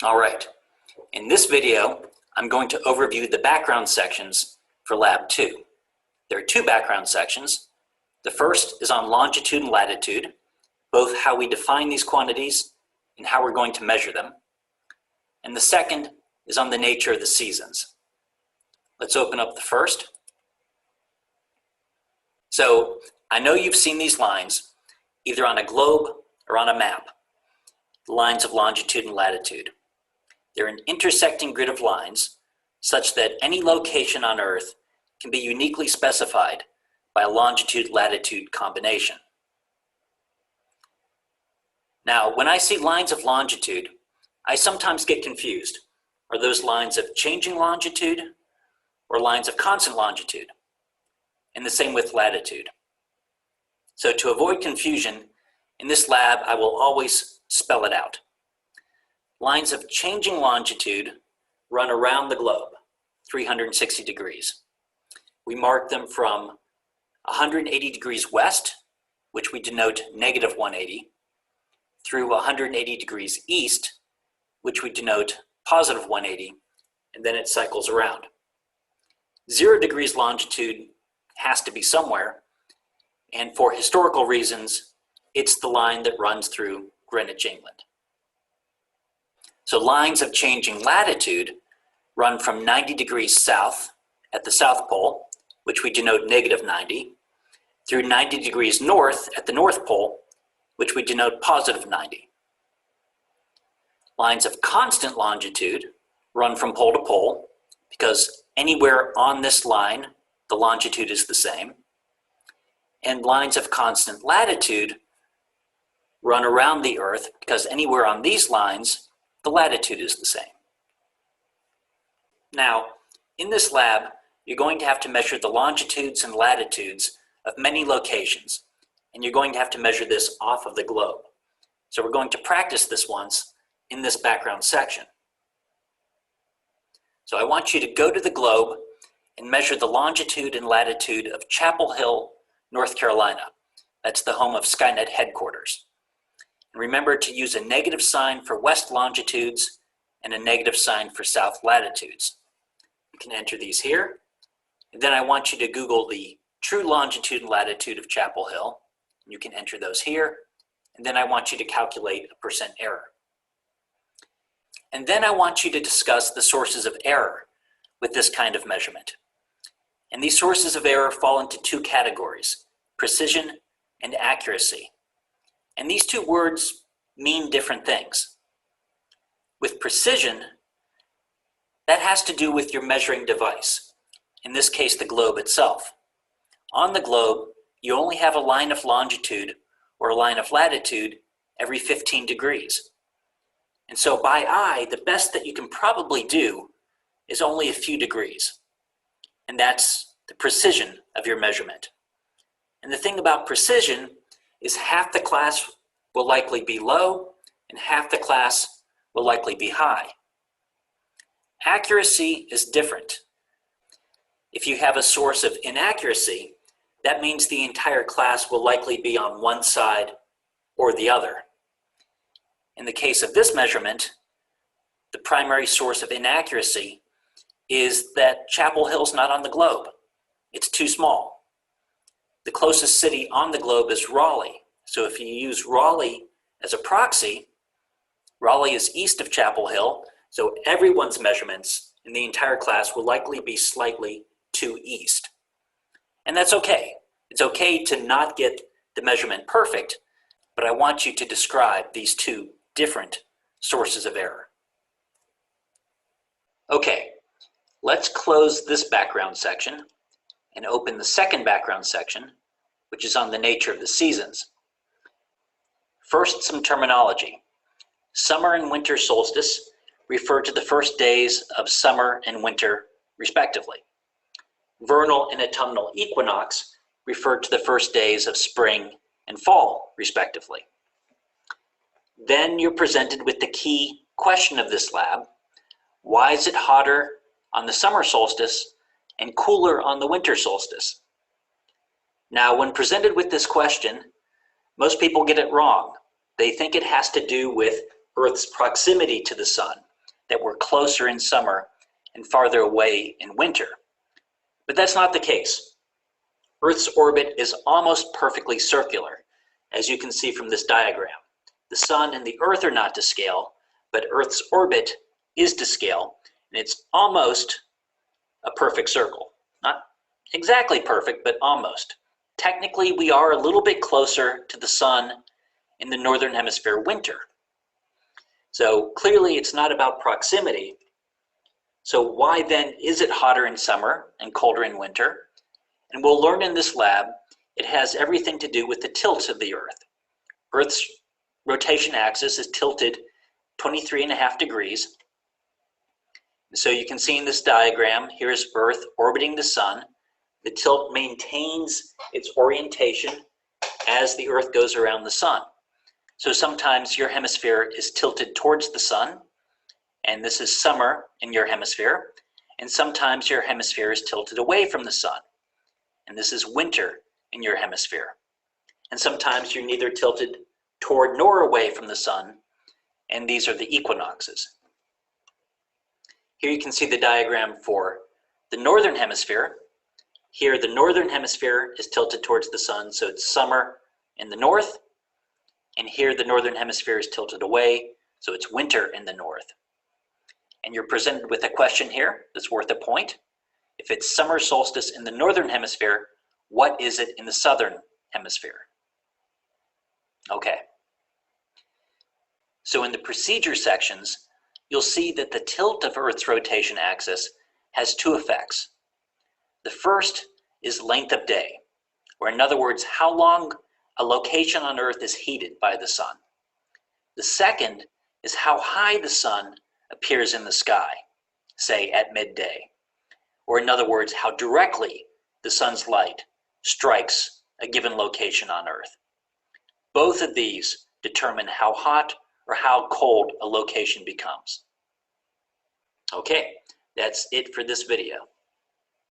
All right, in this video, I'm going to overview the background sections for Lab 2. There are two background sections. The first is on longitude and latitude, both how we define these quantities and how we're going to measure them. And the second is on the nature of the seasons. Let's open up the first. So I know you've seen these lines either on a globe or on a map, the lines of longitude and latitude. They're an intersecting grid of lines such that any location on Earth can be uniquely specified by a longitude-latitude combination. Now, when I see lines of longitude, I sometimes get confused. Are those lines of changing longitude or lines of constant longitude? And the same with latitude. So to avoid confusion, in this lab, I will always spell it out. Lines of changing longitude run around the globe, 360 degrees. We mark them from 180 degrees west, which we denote negative 180, through 180 degrees east, which we denote positive 180, and then it cycles around. 0 degrees longitude has to be somewhere, and for historical reasons, it's the line that runs through Greenwich, England. So lines of changing latitude run from 90 degrees south at the South Pole, which we denote negative 90, through 90 degrees north at the North Pole, which we denote positive 90. Lines of constant longitude run from pole to pole because anywhere on this line, the longitude is the same. And lines of constant latitude run around the Earth because anywhere on these lines, the latitude is the same. Now, in this lab, you're going to have to measure the longitudes and latitudes of many locations, and you're going to have to measure this off of the globe. So we're going to practice this once in this background section. So I want you to go to the globe and measure the longitude and latitude of Chapel Hill, North Carolina. That's the home of Skynet headquarters. And remember to use a negative sign for west longitudes and a negative sign for south latitudes. You can enter these here. And then I want you to Google the true longitude and latitude of Chapel Hill. You can enter those here. And then I want you to calculate a percent error. And then I want you to discuss the sources of error with this kind of measurement. And these sources of error fall into two categories: precision and accuracy. And these two words mean different things. With precision, that has to do with your measuring device, in this case, the globe itself. On the globe, you only have a line of longitude or a line of latitude every 15 degrees. And so by eye, the best that you can probably do is only a few degrees. And that's the precision of your measurement. And the thing about precision is half the class will likely be low and half the class will likely be high. Accuracy is different. If you have a source of inaccuracy, that means the entire class will likely be on one side or the other. In the case of this measurement, the primary source of inaccuracy is that Chapel Hill's not on the globe. It's too small. The closest city on the globe is Raleigh. So if you use Raleigh as a proxy, Raleigh is east of Chapel Hill, so everyone's measurements in the entire class will likely be slightly to east. And that's okay. It's okay to not get the measurement perfect, but I want you to describe these two different sources of error. Okay, let's close this background section and open the second background section, which is on the nature of the seasons. First, some terminology. Summer and winter solstice refer to the first days of summer and winter, respectively. Vernal and autumnal equinox refer to the first days of spring and fall, respectively. Then you're presented with the key question of this lab: why is it hotter on the summer solstice and cooler on the winter solstice? Now, when presented with this question, most people get it wrong. They think it has to do with Earth's proximity to the sun, that we're closer in summer and farther away in winter. But that's not the case. Earth's orbit is almost perfectly circular, as you can see from this diagram. The sun and the Earth are not to scale, but Earth's orbit is to scale, and it's almost a perfect circle. Not exactly perfect, but almost. Technically, we are a little bit closer to the sun in the northern hemisphere winter. So clearly it's not about proximity. So why then is it hotter in summer and colder in winter? And we'll learn in this lab, it has everything to do with the tilt of the Earth. Earth's rotation axis is tilted 23.5 degrees. So you can see in this diagram, here's Earth orbiting the sun. The tilt maintains its orientation as the Earth goes around the sun. So sometimes your hemisphere is tilted towards the sun, and this is summer in your hemisphere, and sometimes your hemisphere is tilted away from the sun, and this is winter in your hemisphere. And sometimes you're neither tilted toward nor away from the sun, and these are the equinoxes. Here you can see the diagram for the northern hemisphere. Here the northern hemisphere is tilted towards the sun, so it's summer in the north, and here the northern hemisphere is tilted away, so it's winter in the north. And you're presented with a question here that's worth a point. If it's summer solstice in the northern hemisphere, what is it in the southern hemisphere? Okay. So in the procedure sections, you'll see that the tilt of Earth's rotation axis has two effects. The first is length of day, or in other words, how long a location on Earth is heated by the sun. The second is how high the sun appears in the sky, say at midday, or in other words, how directly the sun's light strikes a given location on Earth. Both of these determine how hot or how cold a location becomes. Okay, that's it for this video.